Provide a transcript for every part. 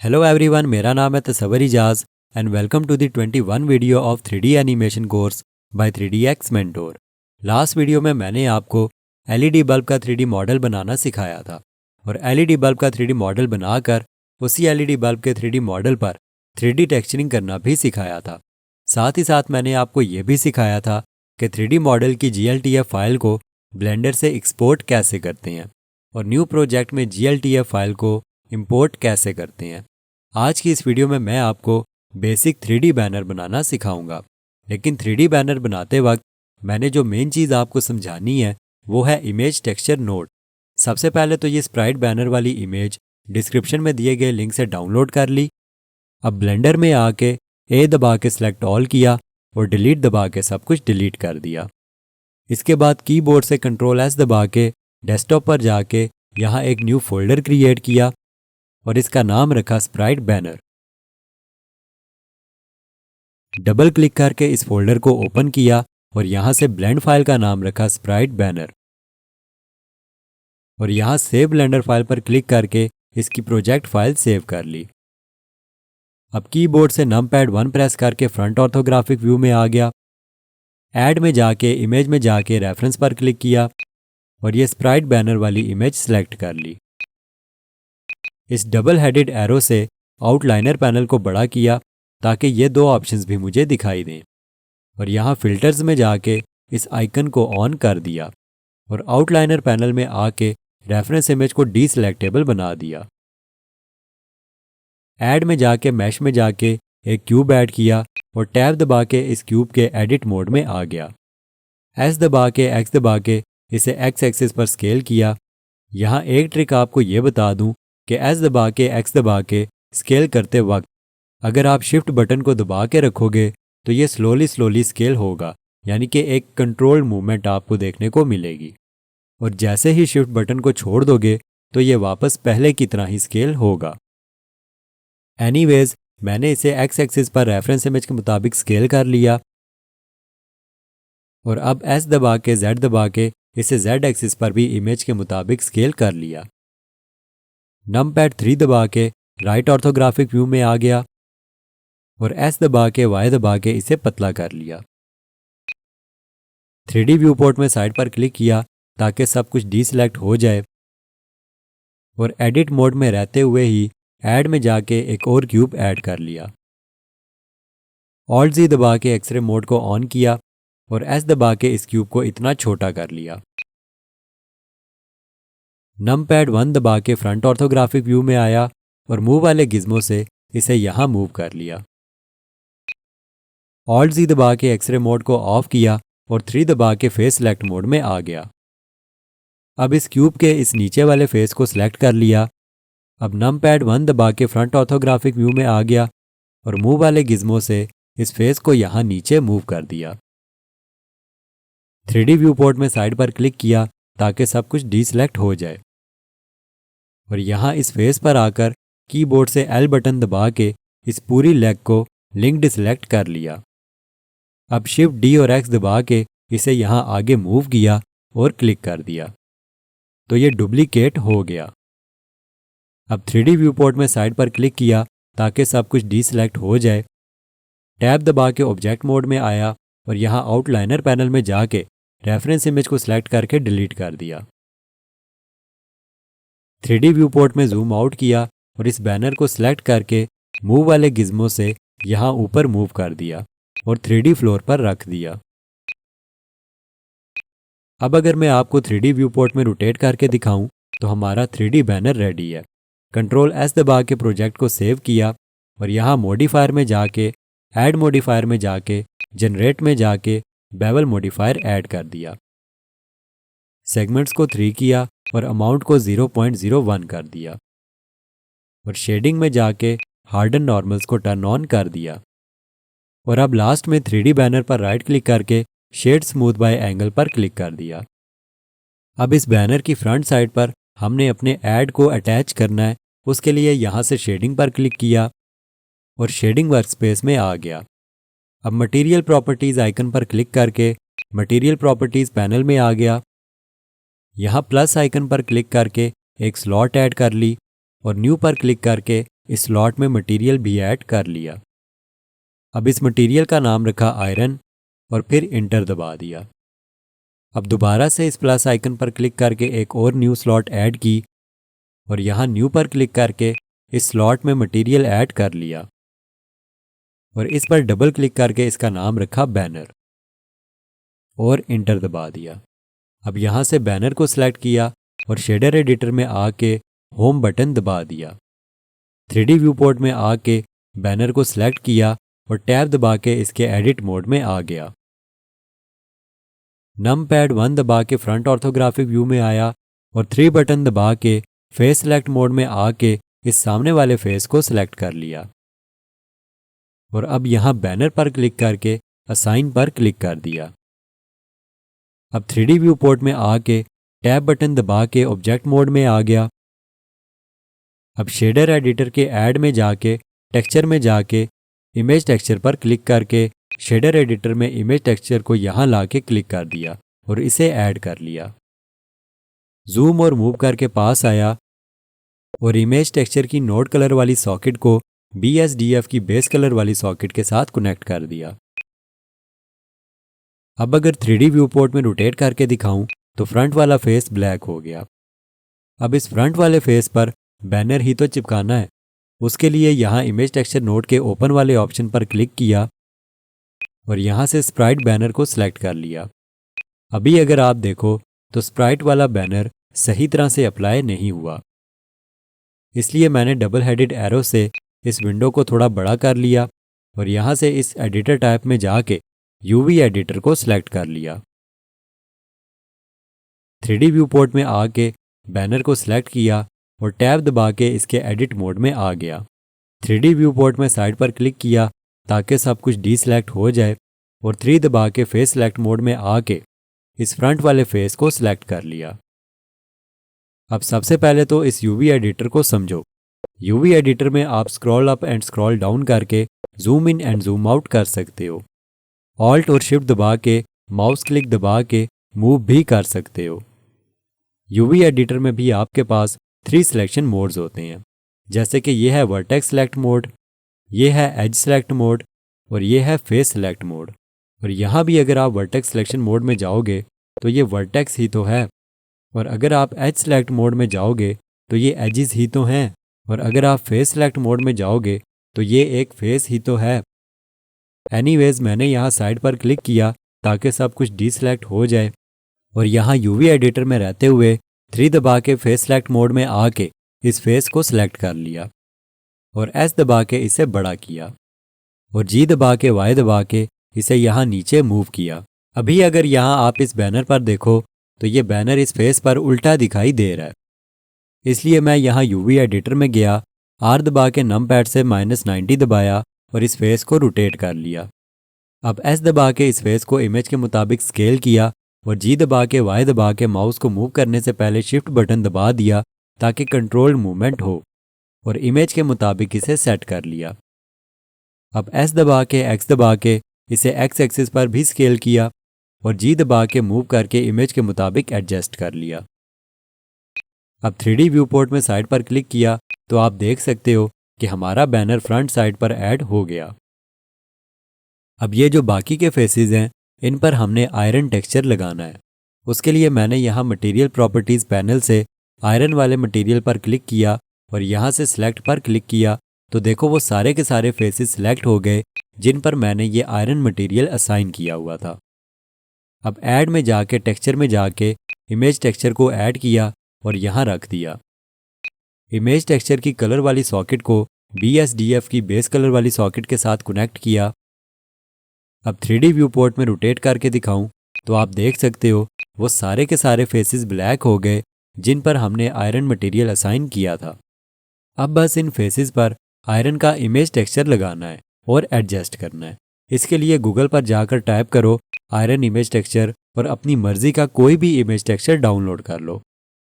Hello everyone, मेरा नाम है Tasawwur Ejaz and welcome to the 21 video of 3D animation course by 3DX mentor. Last video में मैंने आपको एलईडी बल्ब का 3D मॉडल बनाना सिखाया था और एलईडी बल्ब का 3D मॉडल बनाकर उसी एलईडी बल्ब के 3D मॉडल पर 3D टेक्सचरिंग करना भी सिखाया था। साथ ही साथ मैंने आपको ये भी सिखाया था कि 3D मॉडल की GLTF फाइल को ब्लेंडर से एक्सपोर्ट कैसे करते हैं और न्यू प्रोजेक्ट में GLTF फाइल को इंपोर्ट कैसे करते हैं। आज की इस वीडियो में मैं आपको बेसिक 3D बैनर बनाना सिखाऊंगा, लेकिन 3D बैनर बनाते वक्त मैंने जो मेन चीज़ आपको समझानी है वो है इमेज टेक्सचर नोड। सबसे पहले तो ये स्प्राइट बैनर वाली इमेज डिस्क्रिप्शन में दिए गए लिंक से डाउनलोड कर ली। अब ब्लेंडर में आके ए दबा के सिलेक्ट ऑल किया और डिलीट दबा के सब कुछ डिलीट कर दिया। इसके बाद कीबोर्ड से Ctrl+S दबा के डेस्कटॉप पर जाके यहाँ एक न्यू फोल्डर क्रिएट किया और इसका नाम रखा स्प्राइट बैनर। डबल क्लिक करके इस फोल्डर को ओपन किया और यहाँ से ब्लेंड फाइल का नाम रखा स्प्राइट बैनर और यहाँ सेव ब्लेंडर फाइल पर क्लिक करके इसकी प्रोजेक्ट फाइल सेव कर ली। अब कीबोर्ड से नमपैड 1 प्रेस करके फ्रंट ऑर्थोग्राफिक व्यू में आ गया। ऐड में जाके इमेज में जाके रेफरेंस पर क्लिक किया और ये स्प्राइट बैनर वाली इमेज सेलेक्ट कर ली। इस डबल हेडेड एरो से आउटलाइनर पैनल को बड़ा किया ताकि ये दो ऑप्शंस भी मुझे दिखाई दें और यहाँ फिल्टर्स में जाके इस आइकन को ऑन कर दिया और आउटलाइनर पैनल में आके रेफरेंस इमेज को डीसिलेक्टेबल बना दिया। ऐड में जाके मैश में जाके एक क्यूब ऐड किया और टैब दबा के इस क्यूब के एडिट मोड में आ गया। एस दबा के एक्स दबा के इसे एक्स एक्सिस पर स्केल किया। यहाँ एक ट्रिक आपको ये बता दूं कि एस दबा के एक्स दबा के स्केल करते वक्त अगर आप शिफ्ट बटन को दबा के रखोगे तो ये स्लोली स्केल होगा, यानी कि एक कंट्रोल्ड मूवमेंट आपको देखने को मिलेगी और जैसे ही शिफ्ट बटन को छोड़ दोगे तो ये वापस पहले की तरह ही स्केल होगा। एनीवेज, मैंने इसे एक्स एक्सिस पर रेफरेंस इमेज के मुताबिक स्केल कर लिया और अब एस दबा के जेड दबा के इसे जेड एक्सिस पर भी इमेज के मुताबिक स्केल कर लिया। नमपैड 3 दबा के राइट ऑर्थोग्राफिक व्यू में आ गया और एस दबा के वाई दबा के इसे पतला कर लिया। 3D व्यू पोर्ट में साइड पर क्लिक किया ताकि सब कुछ डीसिलेक्ट हो जाए और एडिट मोड में रहते हुए ही ऐड में जाके एक और क्यूब ऐड कर लिया। ऑल्ट-Z दबा के एक्सरे मोड को ऑन किया और एस दबा के इस क्यूब को इतना छोटा कर लिया। नमपैड 1 दबा के फ्रंट ऑर्थोग्राफिक व्यू में आया और मूव वाले गिज्मो से इसे यहाँ मूव कर लिया। ऑल्ट-Z दबा के एक्सरे मोड को ऑफ किया और 3 दबा के फेस सिलेक्ट मोड में आ गया। अब इस क्यूब के इस नीचे वाले फेस को सिलेक्ट कर लिया। अब नमपैड 1 दबा के फ्रंट ऑर्थोग्राफिक व्यू में आ गया और मूव वाले गिज्मो से इस फेस को यहाँ नीचे मूव कर दिया। 3D व्यू पोर्ट में साइड पर क्लिक किया ताकि सब कुछ डीसिलेक्ट हो जाए और यहाँ इस फेस पर आकर कीबोर्ड से L बटन दबा के इस पूरी लेग को लिंक्ड सिलेक्ट कर लिया। अब शिफ्ट D और X दबा के इसे यहाँ आगे मूव किया और क्लिक कर दिया तो ये डुप्लीकेट हो गया। अब 3D व्यू पोर्ट में साइड पर क्लिक किया ताकि सब कुछ डीसिलेक्ट हो जाए। टैब दबा के ऑब्जेक्ट मोड में आया और यहाँ आउटलाइनर पैनल में जाके रेफरेंस इमेज को सिलेक्ट करके डिलीट कर दिया। 3D व्यू पोर्ट में जूम आउट किया और इस बैनर को सिलेक्ट करके मूव वाले गिज्मो से यहाँ ऊपर मूव कर दिया और 3D फ्लोर पर रख दिया। अब अगर मैं आपको 3D व्यू पोर्ट में रोटेट करके दिखाऊं तो हमारा 3D बैनर रेडी है। Ctrl+S दबा के प्रोजेक्ट को सेव किया और यहाँ मॉडिफायर में जाके ऐड मॉडिफायर में जाके जनरेट में जाके बेवल मॉडिफायर ऐड कर दिया। सेगमेंट्स को 3 किया और अमाउंट को 0.01 कर दिया और शेडिंग में जाके हार्डन नॉर्मल्स को टर्न ऑन कर दिया और अब लास्ट में 3D बैनर पर राइट क्लिक करके शेड स्मूथ बाय एंगल पर क्लिक कर दिया। अब इस बैनर की फ्रंट साइड पर हमने अपने ऐड को अटैच करना है, उसके लिए यहाँ से शेडिंग पर क्लिक किया और शेडिंग वर्कस्पेस में आ गया। अब मटेरियल प्रॉपर्टीज़ आइकन पर क्लिक करके मटेरियल प्रॉपर्टीज़ पैनल में आ गया। यहाँ प्लस आइकन पर क्लिक करके एक स्लॉट ऐड कर ली और न्यू पर क्लिक करके इस स्लॉट में मटेरियल भी ऐड कर लिया। अब इस मटेरियल का नाम रखा आयरन और फिर इंटर दबा दिया। अब दोबारा से इस प्लस आइकन पर क्लिक करके एक और न्यू स्लॉट ऐड की और यहाँ न्यू पर क्लिक करके इस स्लॉट में मटेरियल ऐड कर लिया और इस पर डबल क्लिक करके इसका नाम रखा बैनर और इंटर दबा दिया। अब यहाँ से बैनर को सिलेक्ट किया और शेडर एडिटर में आके होम बटन दबा दिया। 3D व्यू पोर्ट में आके बैनर को सिलेक्ट किया और टैब दबा के इसके एडिट मोड में आ गया। नमपैड 1 दबा के फ्रंट ऑर्थोग्राफिक व्यू में आया और 3 बटन दबा के फेस सिलेक्ट मोड में आके इस सामने वाले फेस को सिलेक्ट कर लिया और अब यहाँ बैनर पर क्लिक करके असाइन पर क्लिक कर दिया। अब 3D व्यू पोर्ट में आके टैब बटन दबा के ऑब्जेक्ट मोड में आ गया। अब शेडर एडिटर के ऐड में जाके टेक्सचर में जाके इमेज टेक्सचर पर क्लिक करके शेडर एडिटर में इमेज टेक्सचर को यहाँ लाके क्लिक कर दिया और इसे ऐड कर लिया। जूम और मूव करके पास आया और इमेज टेक्सचर की नोड कलर वाली सॉकेट को BSDF की बेस कलर वाली सॉकेट के साथ कनेक्ट कर दिया। अब अगर 3D व्यू पोर्ट में रोटेट करके दिखाऊं तो फ्रंट वाला फेस ब्लैक हो गया। अब इस फ्रंट वाले फेस पर बैनर ही तो चिपकाना है, उसके लिए यहाँ इमेज टेक्सचर नोड के ओपन वाले ऑप्शन पर क्लिक किया और यहाँ से स्प्राइट बैनर को सिलेक्ट कर लिया। अभी अगर आप देखो तो स्प्राइट वाला बैनर सही तरह से अप्लाई नहीं हुआ, इसलिए मैंने डबल हेडेड एरो से इस विंडो को थोड़ा बड़ा कर लिया और यहाँ से इस एडिटर टाइप में जाके UV एडिटर को सिलेक्ट कर लिया। 3D व्यू पोर्ट में आके बैनर को सिलेक्ट किया और टैब दबा के इसके एडिट मोड में आ गया। 3D व्यू पोर्ट में साइड पर क्लिक किया ताकि सब कुछ डीसेलेक्ट हो जाए और 3 दबा के फेस सिलेक्ट मोड में आके इस फ्रंट वाले फेस को सिलेक्ट कर लिया। अब सबसे पहले तो इस UV एडिटर को समझो। UV एडिटर में आप scroll up and scroll down करके zoom in and zoom out कर सकते हो। ऑल्ट और शिफ्ट दबा के माउस क्लिक दबा के मूव भी कर सकते हो। UV एडिटर में भी आपके पास 3 सिलेक्शन मोड्स होते हैं, जैसे कि ये है वर्टेक्स सेलेक्ट मोड, ये है एज सेलेक्ट मोड और ये है फेस सेलेक्ट मोड। और यहाँ भी अगर आप वर्टेक्स सिलेक्शन मोड में जाओगे तो ये वर्टेक्स ही तो है, और अगर आप एज सेलेक्ट मोड में जाओगे तो ये एजिस ही तो हैं, और अगर आप फेस सेलेक्ट मोड में जाओगे तो ये एक फेस ही तो है। एनीवेज मैंने यहाँ साइड पर क्लिक किया ताकि सब कुछ डीसेलेक्ट हो जाए और यहाँ UV एडिटर में रहते हुए 3 दबा के फेस सेलेक्ट मोड में आके इस फेस को सिलेक्ट कर लिया और S दबा के इसे बड़ा किया और G दबा के Y दबा के इसे यहाँ नीचे मूव किया। अभी अगर यहाँ आप इस बैनर पर देखो तो ये बैनर इस फेस पर उल्टा दिखाई दे रहा है, इसलिए मैं यहाँ UV एडिटर में गया, R दबा के नमपैड से -90 दबाया और इस फेस को रोटेट कर लिया। अब S दबा के इस फेस को इमेज के मुताबिक स्केल किया और G दबा के Y दबा के माउस को मूव करने से पहले शिफ्ट बटन दबा दिया ताकि कंट्रोल्ड मूवमेंट हो और इमेज के मुताबिक इसे सेट कर लिया। अब S दबा के X दबा के इसे X एक्सिस पर भी स्केल किया और G दबा के मूव करके इमेज के मुताबिक एडजस्ट कर लिया। अब 3D व्यू पोर्ट में साइड पर क्लिक किया तो आप देख सकते हो कि हमारा बैनर फ्रंट साइड पर ऐड हो गया। अब ये जो बाकी के फेसेस हैं इन पर हमने आयरन टेक्सचर लगाना है। उसके लिए मैंने यहाँ मटेरियल प्रॉपर्टीज़ पैनल से आयरन वाले मटेरियल पर क्लिक किया और यहाँ से सिलेक्ट पर क्लिक किया तो देखो वो सारे के सारे फेसेस सिलेक्ट हो गए जिन पर मैंने ये आयरन मटेरियल असाइन किया हुआ था। अब ऐड में जाके टेक्सचर में जाके इमेज टेक्सचर को ऐड किया और यहाँ रख दिया। इमेज टेक्सचर की कलर वाली सॉकेट को BSDF की बेस कलर वाली सॉकेट के साथ कनेक्ट किया। अब 3D व्यू पोर्ट में रोटेट करके दिखाऊं तो आप देख सकते हो वो सारे के सारे फेसेस ब्लैक हो गए जिन पर हमने आयरन मटेरियल असाइन किया था। अब बस इन फेसेस पर आयरन का इमेज टेक्सचर लगाना है और एडजस्ट करना है। इसके लिए गूगल पर जाकर टाइप करो आयरन इमेज टेक्सचर और अपनी मर्जी का कोई भी इमेज टेक्सचर डाउनलोड कर लो।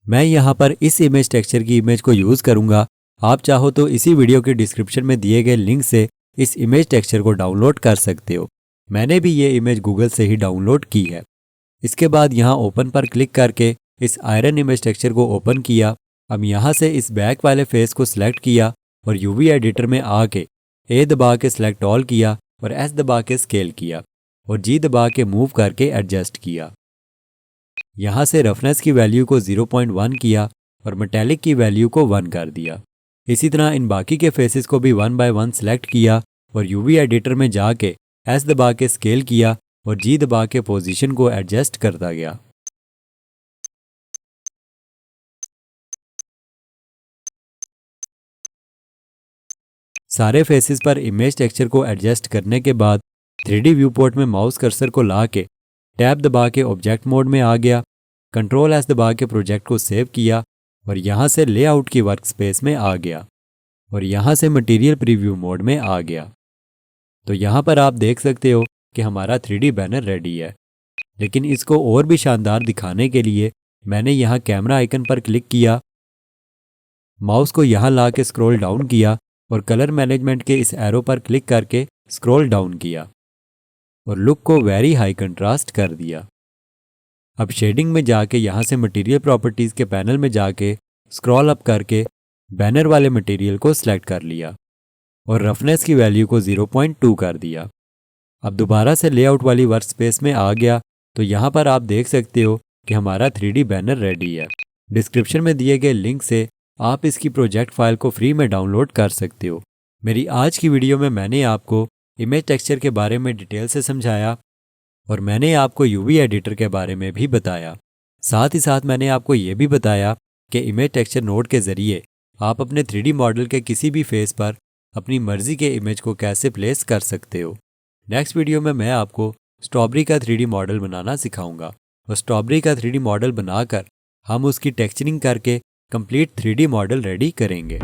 मैं यहाँ पर इस इमेज टेक्सचर की इमेज को यूज़ करूँगा। आप चाहो तो इसी वीडियो के डिस्क्रिप्शन में दिए गए लिंक से इस इमेज टेक्सचर को डाउनलोड कर सकते हो। मैंने भी ये इमेज गूगल से ही डाउनलोड की है। इसके बाद यहाँ ओपन पर क्लिक करके इस आयरन इमेज टेक्सचर को ओपन किया। अब यहाँ से इस बैक वाले फेस को सिलेक्ट किया और यूवी एडिटर में आके ए दबा के सिलेक्ट ऑल किया और एस दबा के स्केल किया और जी दबा के मूव करके एडजस्ट किया। यहाँ से रफनेस की वैल्यू को 0.1 किया और मेटेलिक की वैल्यू को 1 कर दिया। इसी तरह इन बाकी के फेसेस को भी 1 बाय 1 सिलेक्ट किया और यूवी एडिटर में जाके एस दबा के स्केल किया और जी दबा के पोजीशन को एडजस्ट करता गया। सारे फेसेस पर इमेज टेक्सचर को एडजस्ट करने के बाद 3D व्यू पोर्ट में माउस कर्सर को ला के टैब दबा के ऑब्जेक्ट मोड में आ गया, कंट्रोल एस दबा के प्रोजेक्ट को सेव किया और यहाँ से लेआउट की वर्क स्पेस में आ गया और यहाँ से मटेरियल प्रीव्यू मोड में आ गया। तो यहाँ पर आप देख सकते हो कि हमारा 3D बैनर रेडी है। लेकिन इसको और भी शानदार दिखाने के लिए मैंने यहाँ कैमरा आइकन पर क्लिक किया, माउस को यहाँ ला के स्क्रॉल डाउन किया और कलर मैनेजमेंट के इस एरो पर क्लिक करके स्क्रॉल डाउन किया और लुक को वेरी हाई कंट्रास्ट कर दिया। अब शेडिंग में जाके यहाँ से मटेरियल प्रॉपर्टीज़ के पैनल में जाके स्क्रॉल अप करके बैनर वाले मटेरियल को सिलेक्ट कर लिया और रफनेस की वैल्यू को 0.2 कर दिया। अब दोबारा से लेआउट वाली वर्क स्पेस में आ गया तो यहाँ पर आप देख सकते हो कि हमारा 3D बैनर रेडी है। डिस्क्रिप्शन में दिए गए लिंक से आप इसकी प्रोजेक्ट फाइल को फ्री में डाउनलोड कर सकते हो। मेरी आज की वीडियो में मैंने आपको इमेज टेक्सचर के बारे में डिटेल से समझाया और मैंने आपको यूवी एडिटर के बारे में भी बताया। साथ ही साथ मैंने आपको ये भी बताया कि इमेज टेक्सचर नोड के ज़रिए आप अपने 3D मॉडल के किसी भी फेस पर अपनी मर्जी के इमेज को कैसे प्लेस कर सकते हो। नेक्स्ट वीडियो में मैं आपको स्ट्रॉबेरी का 3D मॉडल बनाना सिखाऊंगा और स्ट्रॉबेरी का 3D मॉडल बनाकर हम उसकी टेक्सचरिंग करके कंप्लीट 3D मॉडल रेडी करेंगे।